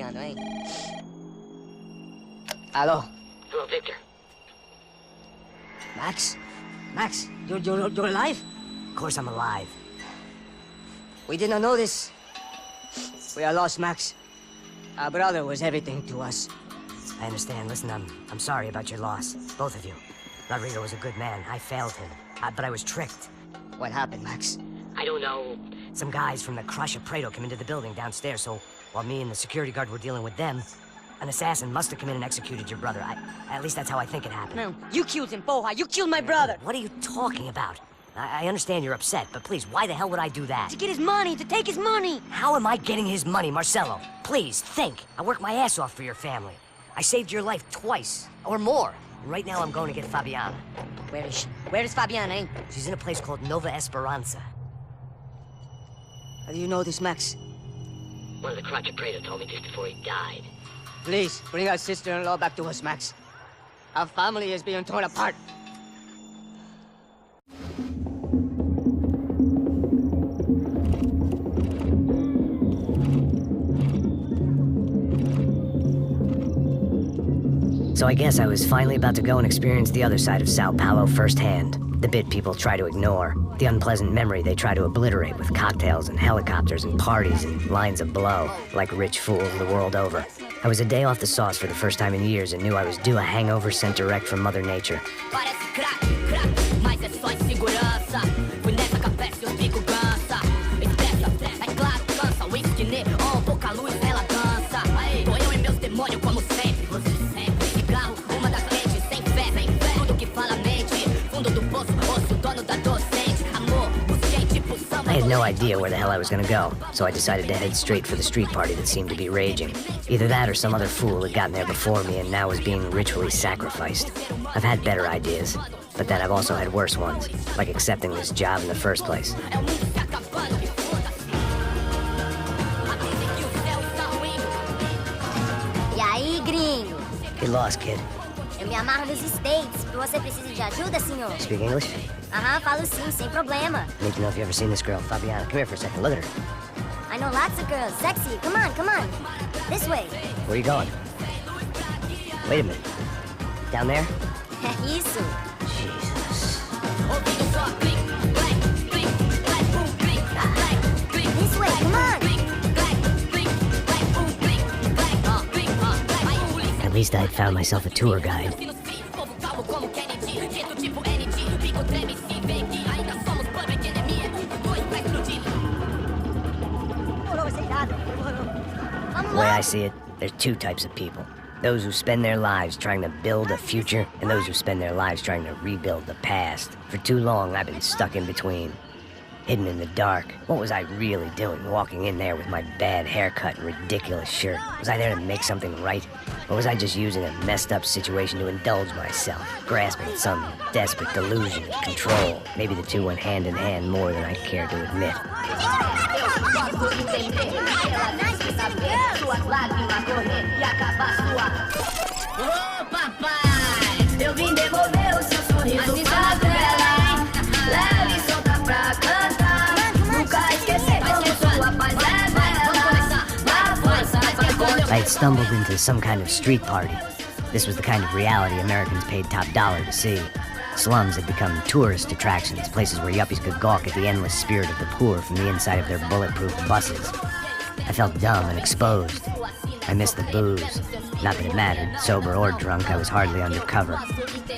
Fabiano, hein? Alô? Hello, Victor. Max? Max, you're alive? Of course I'm alive. We did not know this. We are lost, Max. Our brother was everything to us. I understand. Listen, I'm sorry about your loss. Both of you. Rodrigo was a good man. I failed him. But I was tricked. What happened, Max? I don't know. Some guys from the Crush of Prado came into the building downstairs, so while me and the security guard were dealing with them, an assassin must have come in and executed your brother. At least that's how I think it happened. No, you killed him, Poha. You killed my brother. What are you talking about? I understand you're upset, but please, why the hell would I do that? To get his money, to take his money. How am I getting his money, Marcelo? Please, think. I worked my ass off for your family. I saved your life twice, or more. Right now I'm going to get Fabiana. Where is she? Where is Fabiana, eh? She's in a place called Nova Esperanza. How do you know this, Max? One of the Crotch of Prado told me just before he died. Please, bring our sister-in-law back to us, Max. Our family is being torn apart. So I guess I was finally about to go and experience the other side of Sao Paulo firsthand. The bit people try to ignore. The unpleasant memory they try to obliterate with cocktails and helicopters and parties and lines of blow, like rich fools the world over. I was a day off the sauce for the first time in years and knew I was due a hangover sent direct from Mother Nature. I had no idea where the hell I was gonna go, so I decided to head straight for the street party that seemed to be raging. Either that or some other fool had gotten there before me and now was being ritually sacrificed. I've had better ideas, but then I've also had worse ones, like accepting this job in the first place. E aí, gringo? Get lost, kid. Eu me amarro nos States. Você precisa de ajuda, senhor? Speak English? Aham, falo sim, sem problema. I need to know if you've ever seen this girl, Fabiana. Come here for a second. Look at her. I know lots of girls. Sexy. Come on, come on. This way. Where are you going? Wait a minute. Down there? Isso. Jesus. This way, come on. At least I'd found myself a tour guide. The way I see it, there's two types of people. Those who spend their lives trying to build a future, and those who spend their lives trying to rebuild the past. For too long, I've been stuck in between. Hidden in the dark. What was I really doing, walking in there with my bad haircut and ridiculous shirt? Was I there to make something right? Or was I just using a messed up situation to indulge myself, grasping at some desperate delusion of control? Maybe the two went hand in hand more than I care to admit. Ô papai, eu vim devolver o seu sorriso pra vela. Leve e solta pra cantar. Nunca esquecer como sua paz é bela. I had stumbled into some kind of street party. This was the kind of reality Americans paid top dollar to see. Slums had become tourist attractions, places where yuppies could gawk at the endless spirit of the poor from the inside of their bulletproof buses. I felt dumb and exposed. I missed the booze. Not that it mattered. Sober or drunk, I was hardly undercover.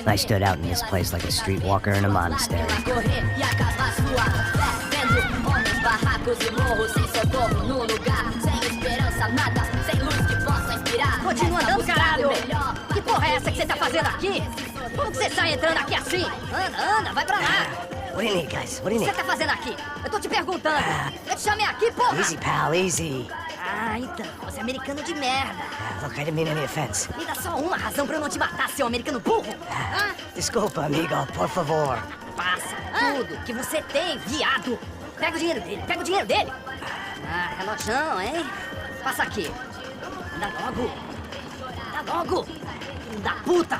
I stood out in this place like a streetwalker in a monastery. Continua andando, caralho! Que porra é essa que você tá fazendo aqui? Como que você sai entrando aqui assim? Anda, vai pra lá! What do you need, guys? What do O you que need? você tá fazendo aqui? Eu tô te perguntando! Eu te chamei aqui, porra! Easy, pal, easy. Ah, então, você é americano de merda! Look, I didn't mean any offense. Me dá só uma razão pra eu não te matar, seu americano burro! Desculpa, amigo, por favor. Passa tudo que você tem, viado! Pega o dinheiro dele, pega o dinheiro dele! Ah, relojão, hein? Passa aqui! Dá logo! Dá logo! Filho da puta!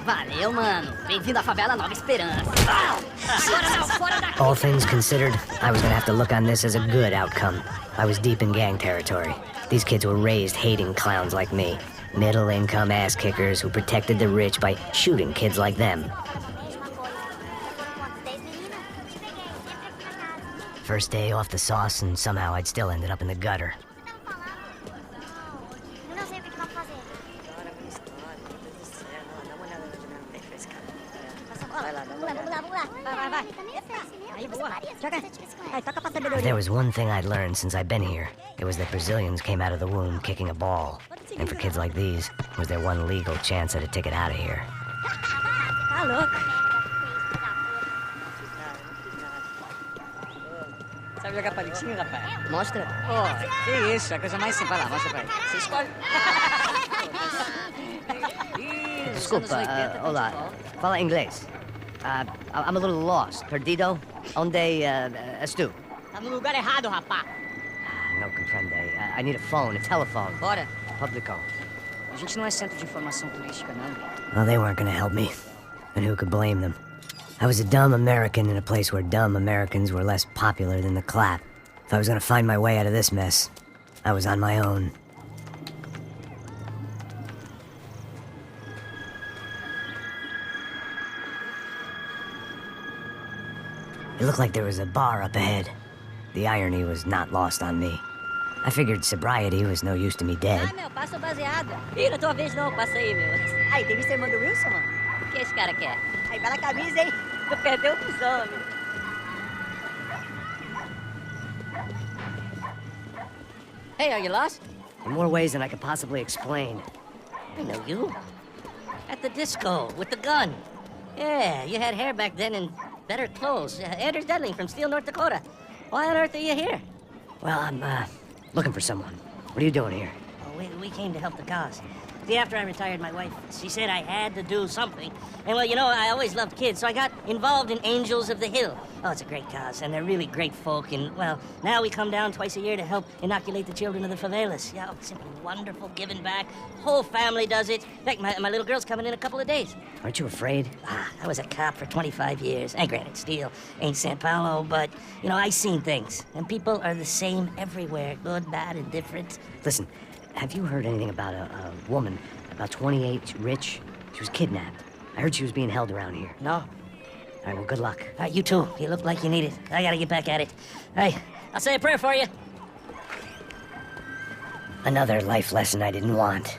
Valeu, mano! Bem-vindo à favela Nova Esperança! Agora não, fora daqui! All things considered, I was gonna have to look on this as a good outcome. I was deep in gang territory. These kids were raised hating clowns like me. Middle-income ass-kickers who protected the rich by shooting kids like them. First day off the sauce, and somehow I'd still ended up in the gutter. If there was one thing I'd learned since I'd been here, it was that Brazilians came out of the womb kicking a ball. And for kids like these, was their one legal chance at a ticket out of here. Ah, look. Sabe jogar palitinho, rapaz? Mostra. Oh, que isso, a coisa mais simples. Vai lá, mostra pra ele. Você escolhe. Desculpa, olá. Fala inglês. I'm a little lost. Perdido? Onde estou? Tá no lugar errado, rapaz. No comprende. I need a phone, a telephone. Bora. Publico. A gente não é centro de informação turística, não. Well, they weren't gonna help me. And who could blame them? I was a dumb American in a place where dumb Americans were less popular than the clap. If I was gonna find my way out of this mess, I was on my own. It looked like there was a bar up ahead. The irony was not lost on me. I figured sobriety was no use to me dead. Ah, meu, passa o baseado. Ih, não é tua vez não, passa aí, meu. Aí, tem visto a irmã do Wilson, mano? O que esse cara quer? Aí, bela camisa, hein? Tu perdeu o pisão, amigo. Hey, are you lost? In more ways than I could possibly explain. I know you. At the disco, with the gun. Yeah, you had hair back then and better clothes. Anders Dudley from Steele, North Dakota. Why on earth are you here? Well, I'm, looking for someone. What are you doing here? Oh, we came to help the cause. See, after I retired, my wife, she said I had to do something. And, well, you know, I always loved kids, so I got involved in Angels of the Hill. Oh, it's a great cause, and they're really great folk. And, well, now we come down twice a year to help inoculate the children of the favelas. Yeah, oh, simply wonderful, giving back. Whole family does it. In fact, my little girl's coming in a couple of days. Aren't you afraid? I was a cop for 25 years. And granted, Steele ain't São Paulo, but, you know, I seen things. And people are the same everywhere, good, bad, and different. Listen, have you heard anything about a woman, about 28, rich? She was kidnapped. I heard she was being held around here. No. All right, well, good luck. All right, you too. You look like you need it. I gotta get back at it. Hey, I'll say a prayer for you. Another life lesson I didn't want.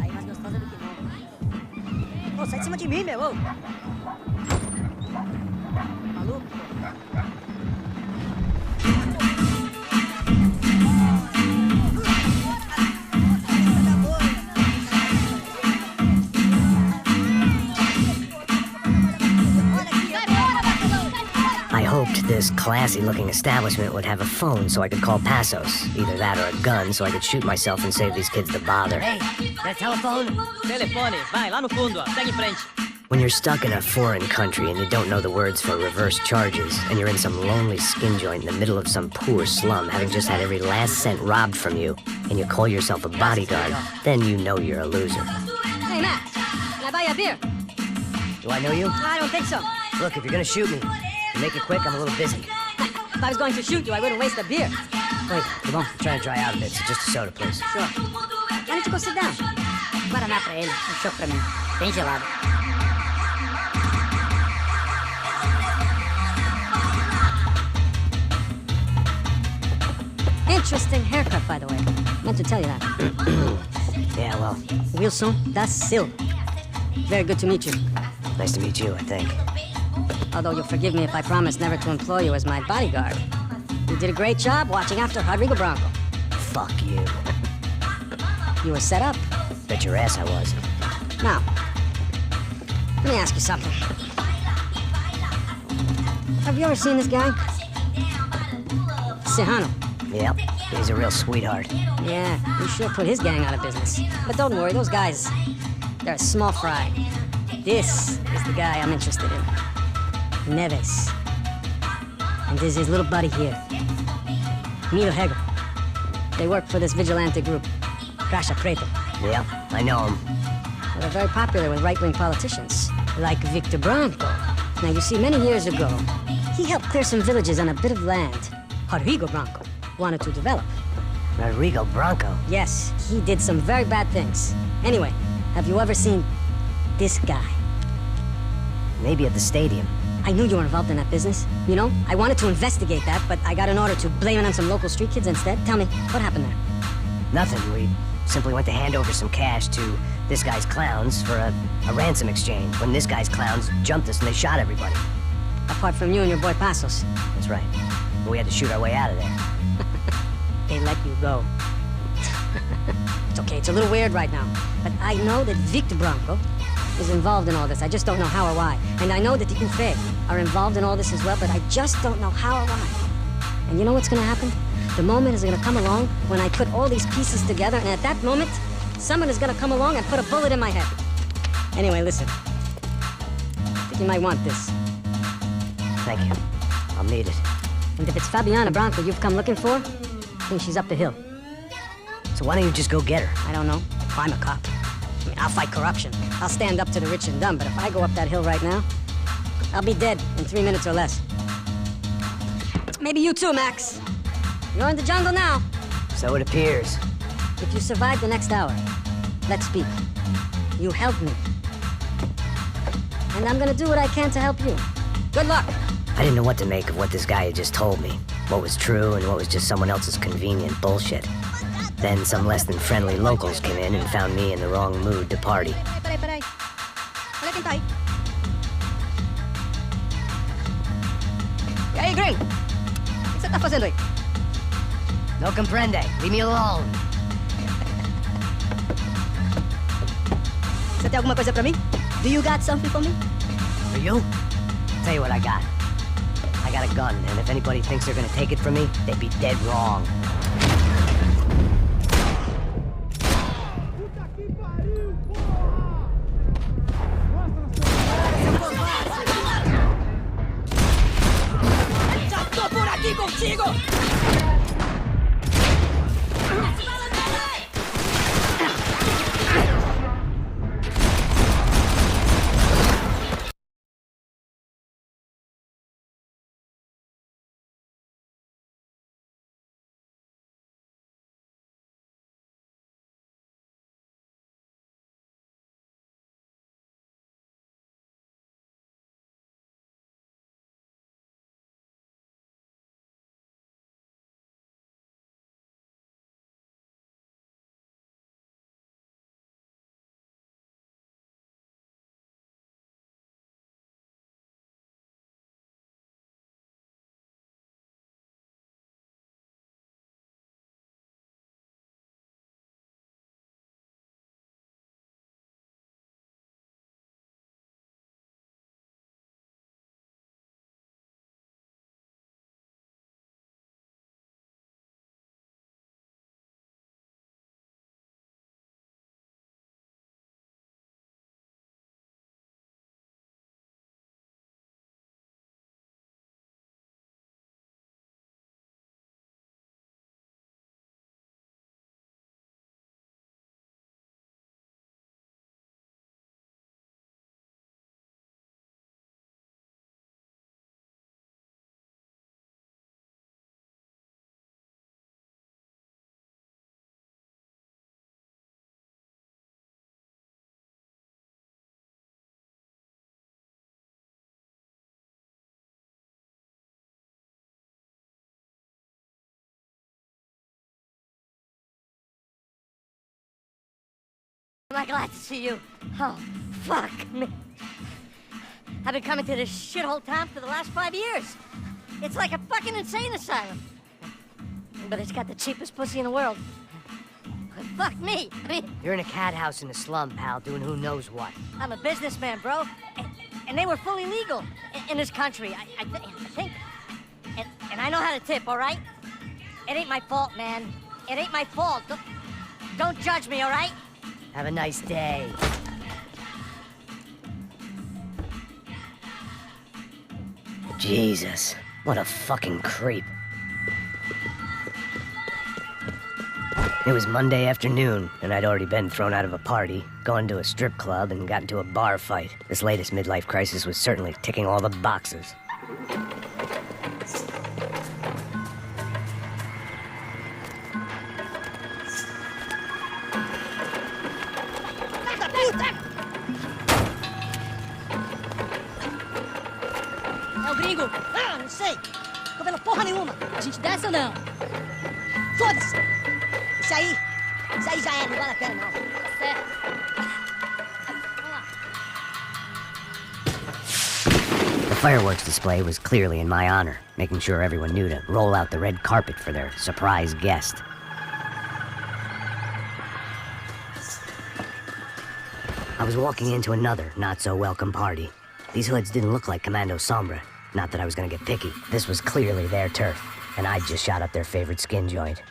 Aí, mais gostosa do que nunca. Ô, sai de cima de mim, meu, ô. Maluco? I hoped this classy-looking establishment would have a phone so I could call Passos. Either that or a gun so I could shoot myself and save these kids the bother. Hey, that telephone? Telefone, vai, lá no fundo, ó. Segue em frente. When you're stuck in a foreign country and you don't know the words for reverse charges, and you're in some lonely skin joint in the middle of some poor slum, having just had every last cent robbed from you, and you call yourself a bodyguard, then you know you're a loser. Hey, Max, can I buy you a beer? Do I know you? I don't think so. Look, if you're gonna shoot me, make it quick, I'm a little busy. If I was going to shoot you, I wouldn't waste a beer. Wait, come on, I'm trying to dry out a bit, so just a soda, please. Sure. Why don't you go sit down? Guaraná pra ele, chopp pra mim. Bem gelado. Interesting haircut, by the way. Meant to tell you that. Yeah, well, Wilson da Silva. Very good to meet you. nice to meet you, I think. Although you'll forgive me if I promise never to employ you as my bodyguard. You did a great job watching after Rodrigo Bronco. Fuck you. You were set up. Bet your ass I was. Now, let me ask you something. Have you ever seen this guy? Serrano. Yep, he's a real sweetheart. Yeah, he sure put his gang out of business. But don't worry, those guys, they're a small fry. This is the guy I'm interested in. Neves. And there's his little buddy here. Milo Hegel. They work for this vigilante group, Crasha Preto. Yeah, I know him. They're very popular with right-wing politicians, like Victor Branco. Now, you see, many years ago, he helped clear some villages on a bit of land Rodrigo Branco wanted to develop. Rodrigo Branco? Yes, he did some very bad things. Anyway, have you ever seen this guy? Maybe at the stadium. I knew you were involved in that business. You know, I wanted to investigate that, but I got an order to blame it on some local street kids instead. Tell me, what happened there? Nothing. We simply went to hand over some cash to this guy's clowns for a ransom exchange when this guy's clowns jumped us and they shot everybody. Apart from you and your boy Passos. That's right. We had to shoot our way out of there. They let you go. It's okay, it's a little weird right now. But I know that Victor Branco is involved in all this. I just don't know how or why. And I know that the Ufe are involved in all this as well, but I just don't know how or why. And you know what's gonna happen? The moment is gonna come along when I put all these pieces together, and at that moment, someone is gonna come along and put a bullet in my head. Anyway, listen. I think you might want this. Thank you. I'll need it. And if it's Fabiana Branco you've come looking for, I think she's up the hill. So why don't you just go get her? I don't know. I'm a cop. I mean, I'll fight corruption. I'll stand up to the rich and dumb, but if I go up that hill right now, I'll be dead in 3 minutes or less. Maybe you too, Max. You're in the jungle now. So it appears. If you survive the next hour, let's speak. You help me. And I'm gonna do what I can to help you. Good luck. I didn't know what to make of what this guy had just told me. What was true and what was just someone else's convenient bullshit. Then some less than friendly locals came in and found me in the wrong mood to party. Peraí. Olha quem tá aí. E aí, Green? O que você tá fazendo aí? No comprende. Leave me alone. Você tem alguma coisa pra mim? Do you got something for me? For you? Tell you what I got. I got a gun, and if anybody thinks they're gonna take it from me, they'd be dead wrong. Am I glad to see you? Oh, fuck me. I've been coming to this shithole town for the last 5 years. It's like a fucking insane asylum. But it's got the cheapest pussy in the world. Fuck me. I mean, You're in a cat house in a slum, pal, doing who knows what. I'm a businessman, bro. And they were fully legal in this country. I think. And I know how to tip, all right? It ain't my fault, man. It ain't my fault. Don't judge me, all right? Have a nice day. Jesus, what a fucking creep. It was Monday afternoon, and I'd already been thrown out of a party, gone to a strip club, and got into a bar fight. This latest midlife crisis was certainly ticking all the boxes. É o gringo. Ah, não sei. Tô vendo porra nenhuma. A gente desce ou não? Foda-se. Isso aí já é, não vale a pena não. Tá certo. Vamos lá. The fireworks display was clearly in my honor, making sure everyone knew to roll out the red carpet for their surprise guest. I was walking into another not-so-welcome party. These hoods didn't look like Commando Sombra. Not that I was gonna get picky. This was clearly their turf, and I'd just shot up their favorite skin joint.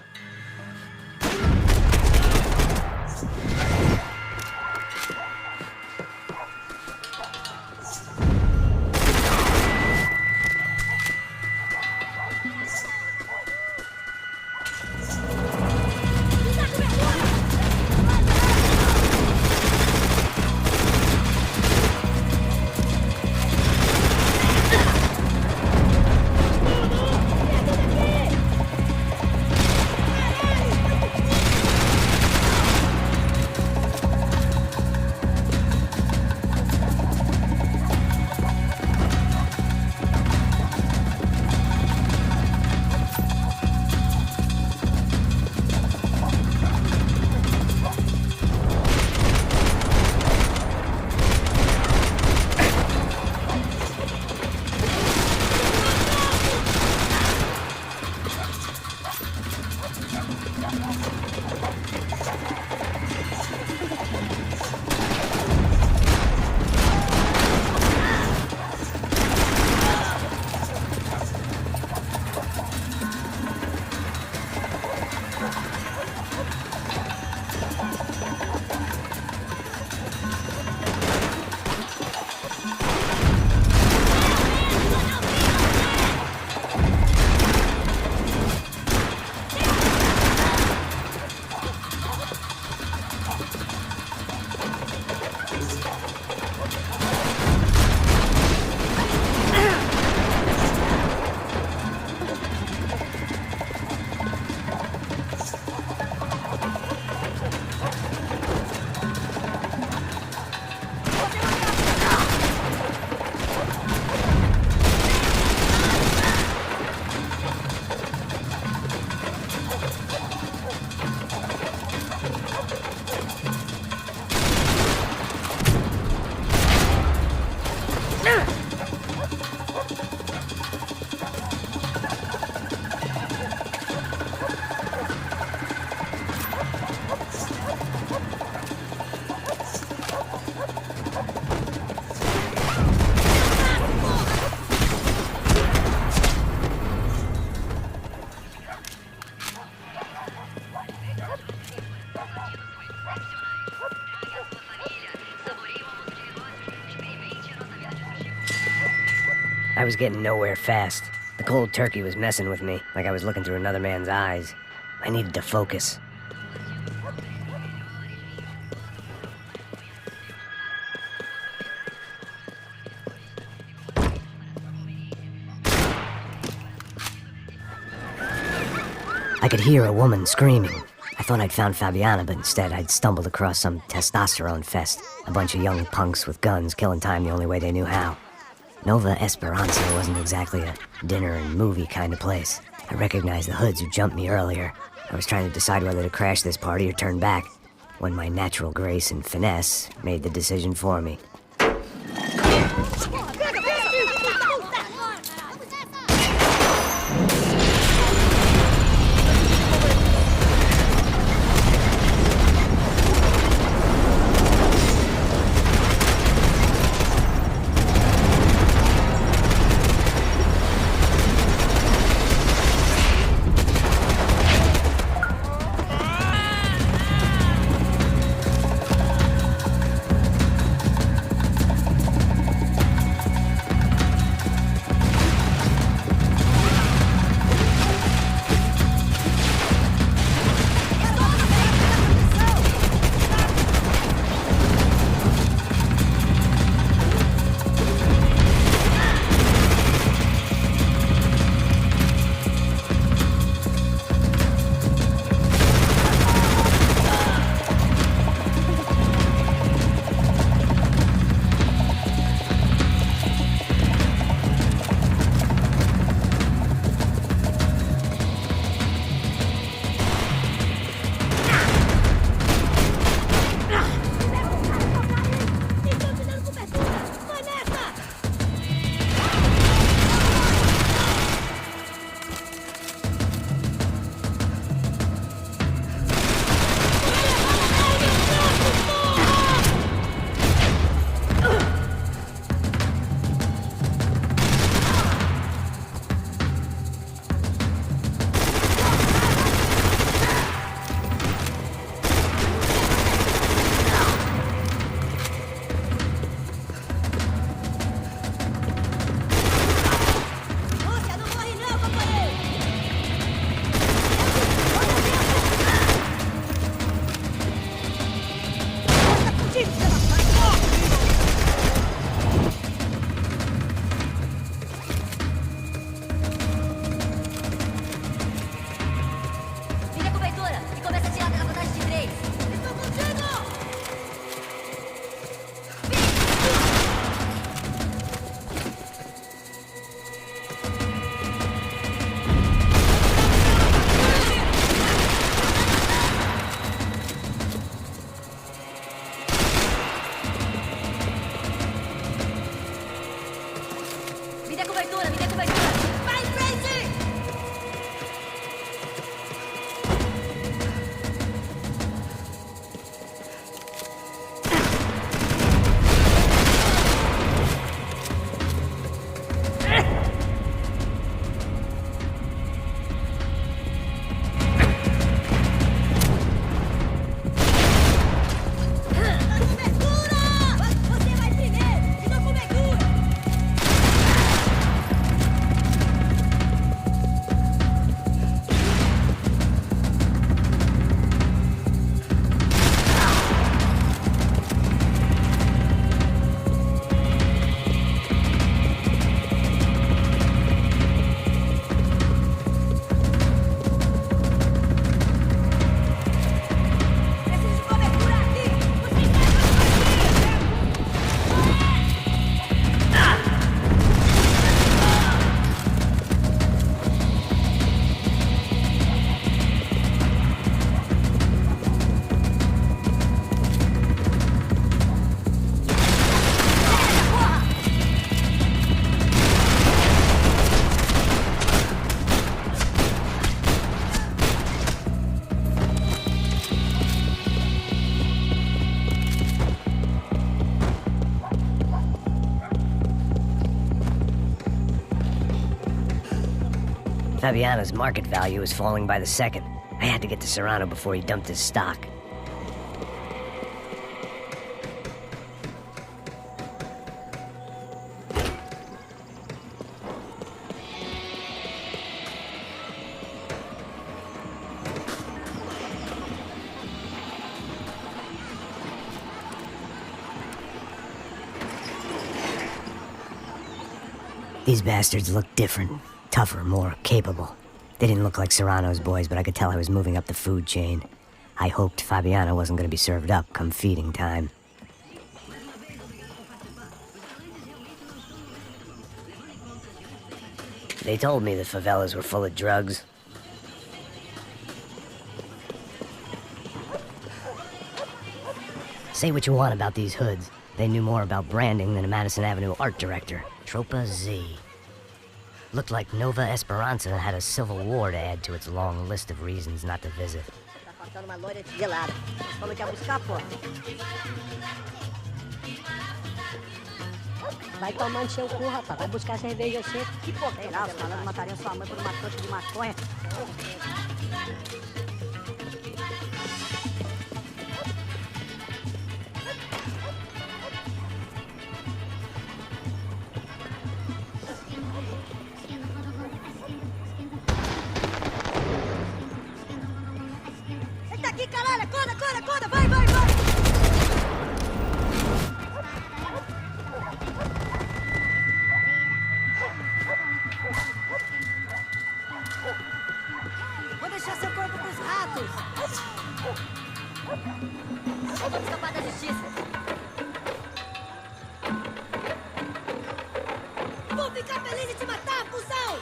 I was getting nowhere fast. The cold turkey was messing with me, like I was looking through another man's eyes. I needed to focus. I could hear a woman screaming. I thought I'd found Fabiana, but instead I'd stumbled across some testosterone fest. A bunch of young punks with guns killing time the only way they knew how. Nova Esperanza wasn't exactly a dinner and movie kind of place. I recognized the hoods who jumped me earlier. I was trying to decide whether to crash this party or turn back, when my natural grace and finesse made the decision for me. Fabiano's market value was falling by the second. I had to get to Serrano before he dumped his stock. These bastards looked different, tougher, more capable. They didn't look like Serrano's boys, but I could tell I was moving up the food chain. I hoped Fabiano wasn't going to be served up come feeding time. They told me the favelas were full of drugs. Say what you want about these hoods. They knew more about branding than a Madison Avenue art director. Tropa Z. Looked like Nova Esperanza had a civil war to add to its long list of reasons not to visit. Tá faltando uma loira gelada. Você falou que ia buscar, pô. Vai tomar no seu cu, rapaz. Vai buscar cerveja seca. Que porra. Sei lá, os malandros matariam sua mãe por uma trouxa de maconha. Aqui, caralho! Acorda, acorda, acorda! Vai, vai, vai! Vou deixar seu corpo pros ratos! Vamos escapar da justiça! Vou ficar feliz em te matar, cuzão!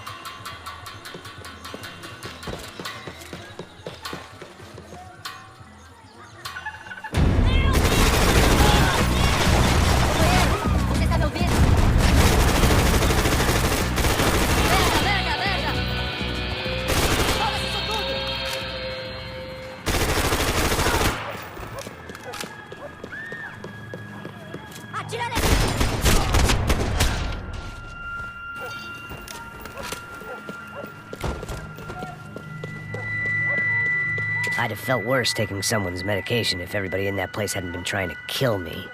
I'd have felt worse taking someone's medication if everybody in that place hadn't been trying to kill me.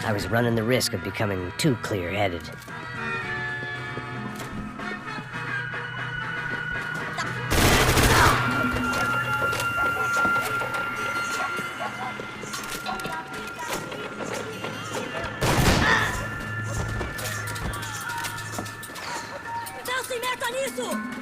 I was running the risk of becoming too clear-headed. Não se meta nisso!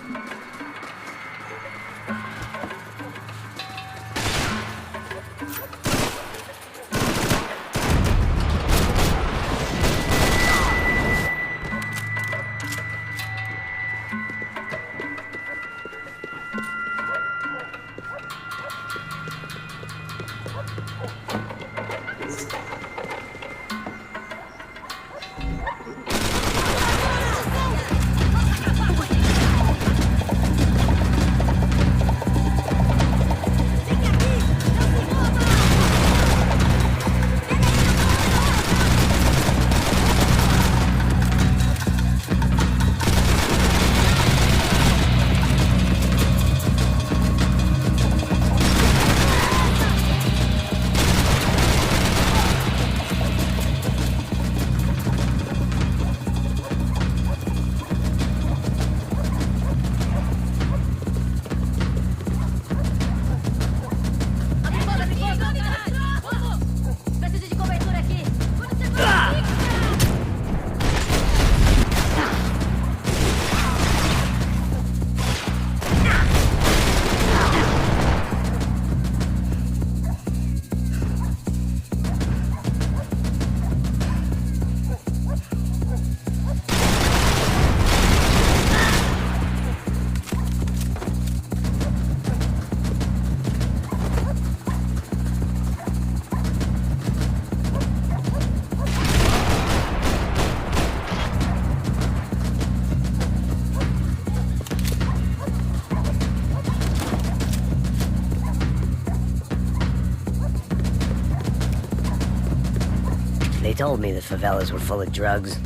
They told me the favelas were full of drugs.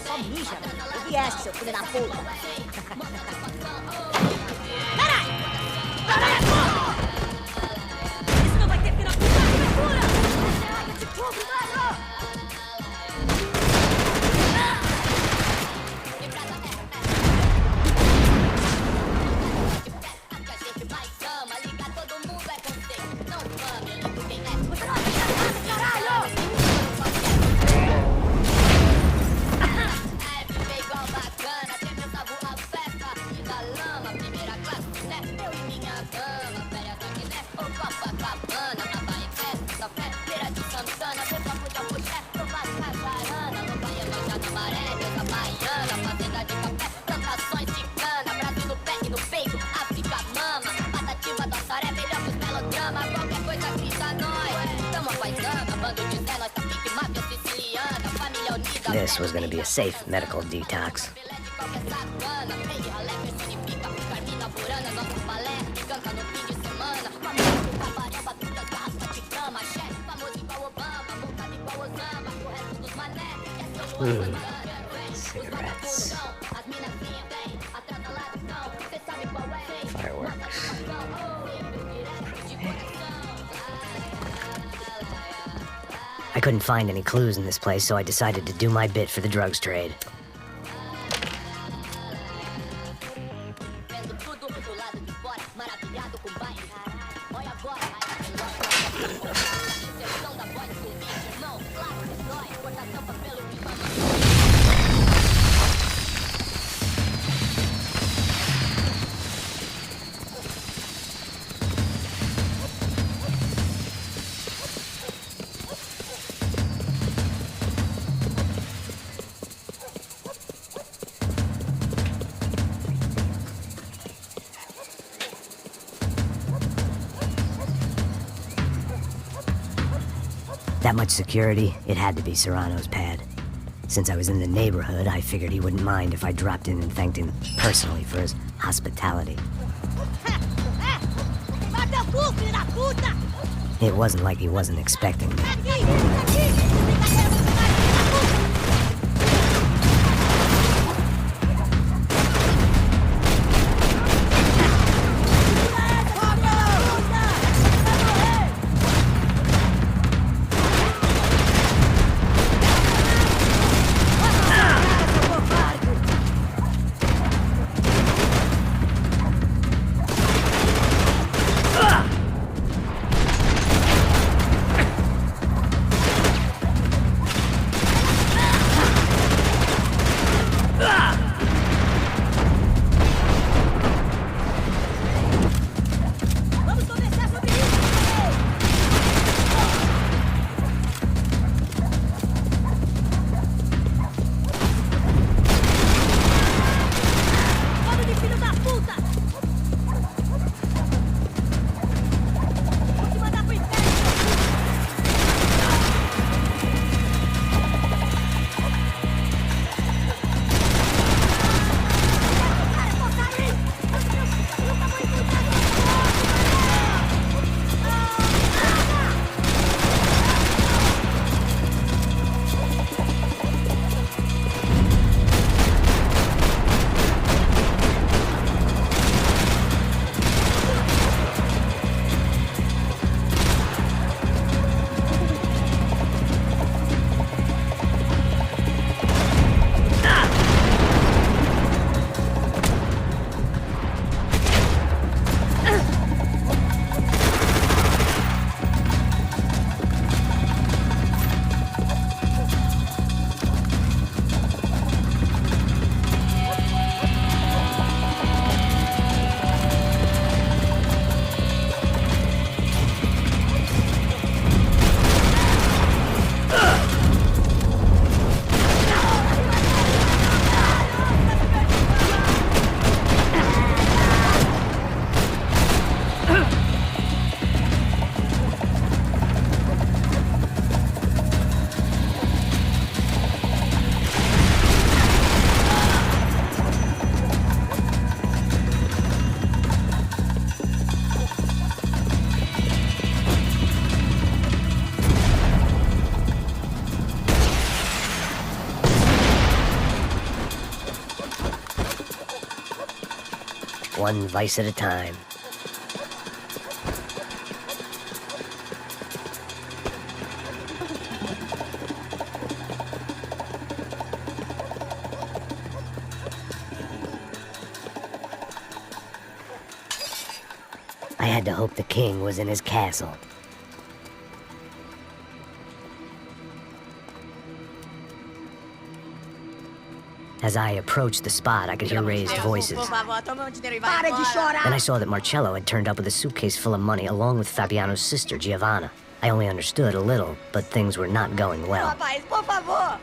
Só mija, meu. Eu vieste, seu filho da puta. Isso não vai ter final. Abertura! Larga de fogo, mano! This was gonna be a safe medical detox. Cigarettes. Fireworks. I couldn't find any clues in this place, so I decided to do my bit for the drugs trade. That much security, it had to be Serrano's pad. Since I was in the neighborhood, I figured he wouldn't mind if I dropped in and thanked him personally for his hospitality. It wasn't like he wasn't expecting me. one vice at a time. I had to hope the king was in his castle. As I approached the spot, I could hear raised voices. Then I saw that Marcello had turned up with a suitcase full of money along with Fabiano's sister, Giovanna. I only understood a little, but things were not going well. Rapaz, por favor.